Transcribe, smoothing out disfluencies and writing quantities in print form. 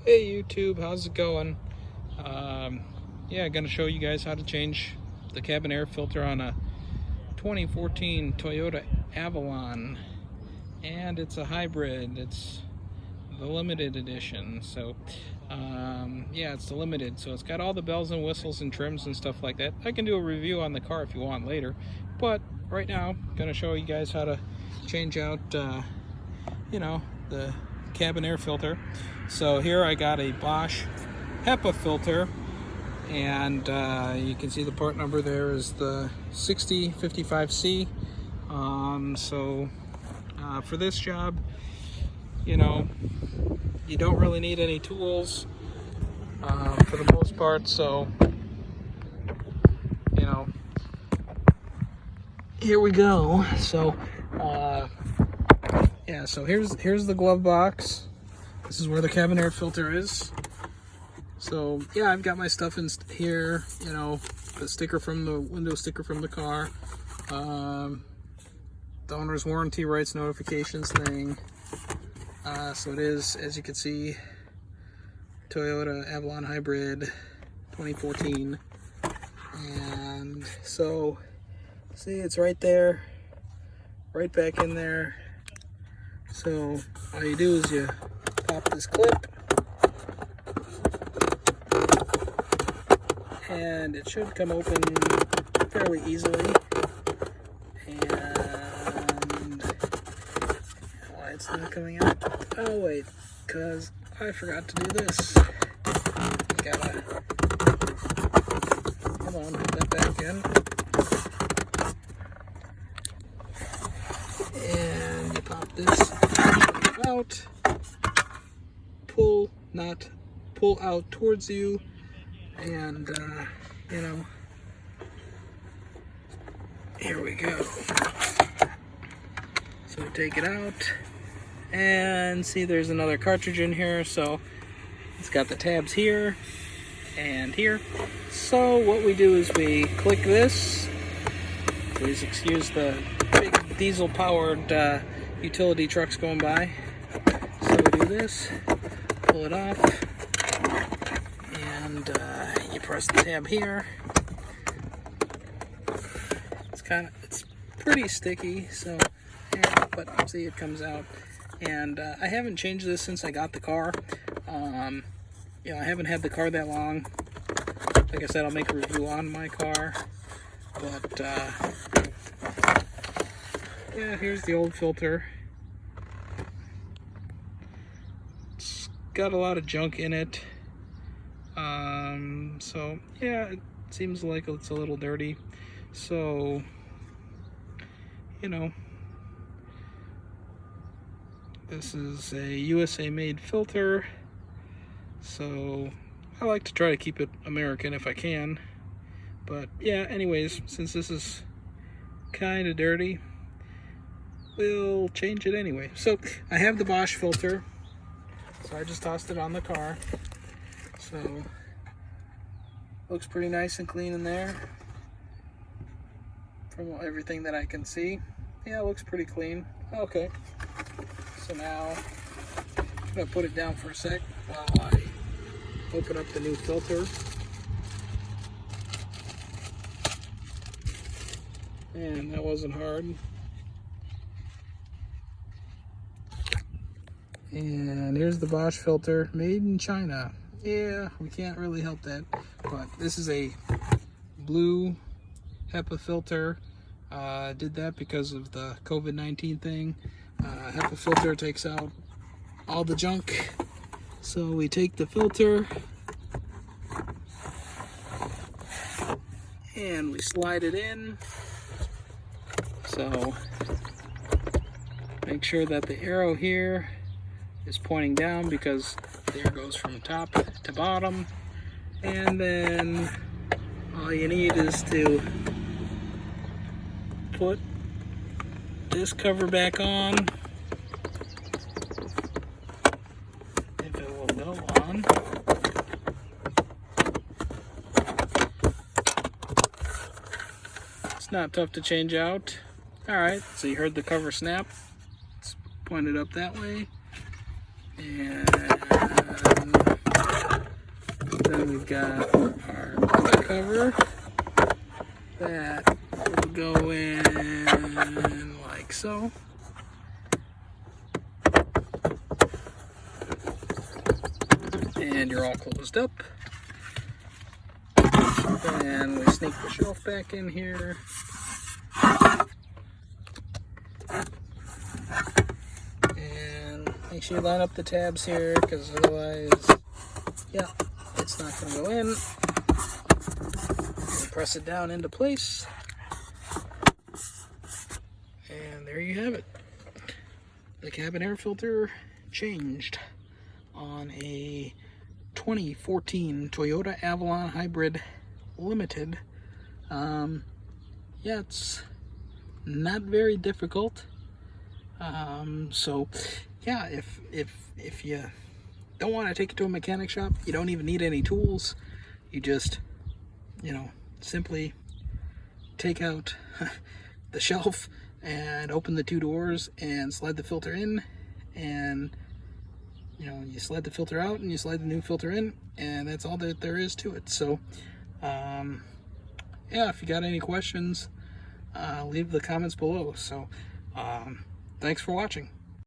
Hey YouTube, how's it going? Yeah, I'm gonna show you guys how to change the cabin air filter on a 2014 Toyota Avalon, and it's a hybrid. It's the limited edition, so yeah, it's the limited, so it's got all the bells and whistles and trims and stuff like that. I can do a review on the car if you want later, but right now I'm gonna show you guys how to change out you know, the cabin air filter. So here I got a Bosch HEPA filter, and you can see the part number there is the 6055C. For this job, you know, you don't really need any tools for the most part, so you know, here we go. So yeah, so here's the glove box. This is where the cabin air filter is. So yeah, I've got my stuff in here, you know, the sticker from the window sticker from the car, the owner's warranty rights notifications thing. So it is, as you can see, Toyota Avalon Hybrid 2014. And so, see, it's right there, right back in there. So all you do is you pop this clip, and it should come open fairly easily. And why it's not coming out? Oh wait, because I forgot to do this. Gotta, come on, put that back in. And you pop this out, pull out towards you, and you know, here we go. So take it out, and see there's another cartridge in here, so it's got the tabs here and here. So what we do is we click this. Please excuse the big diesel powered utility trucks going by. So we do this, pull it off, and you press the tab here. It's pretty sticky, so yeah, but see, it comes out. And I haven't changed this since I got the car. You know, I haven't had the car that long. Like I said, I'll make a review on my car, but yeah, here's the old filter. It's got a lot of junk in it. So yeah, it seems like it's a little dirty. So, you know, this is a USA made filter. So I like to try to keep it American if I can. But yeah, anyways, since this is kind of dirty, we'll change it anyway. So I have the Bosch filter, so I just tossed it on the car. So looks pretty nice and clean in there from everything that I can see. Yeah, it looks pretty clean. Okay, so now I'm gonna put it down for a sec while I open up the new filter. And that wasn't hard. And here's the Bosch filter, made in China. Yeah, we can't really help that, but this is a blue HEPA filter. Did that because of the COVID-19 thing. HEPA filter takes out all the junk. So we take the filter and we slide it in. So make sure that the arrow here is pointing down, because the air goes from top to bottom. And then all you need is to put this cover back on, if it will go on. It's not tough to change out. Alright, so you heard the cover snap. It's pointed up that way. And we've got our other cover that will go in like so. And you're all closed up. And we sneak the shelf back in here. And make sure you line up the tabs here, because otherwise, yeah, it's not going to go in. And press it down into place. And there you have it. The cabin air filter changed on a 2014 Toyota Avalon Hybrid Limited. Yeah, it's not very difficult. So yeah, if you don't want to take it to a mechanic shop, you don't even need any tools. You just, simply take out the shelf and open the two doors and slide the filter in, and you slide the filter out and you slide the new filter in, and that's all that there is to it. So yeah, if you got any questions, leave the comments below. So thanks for watching.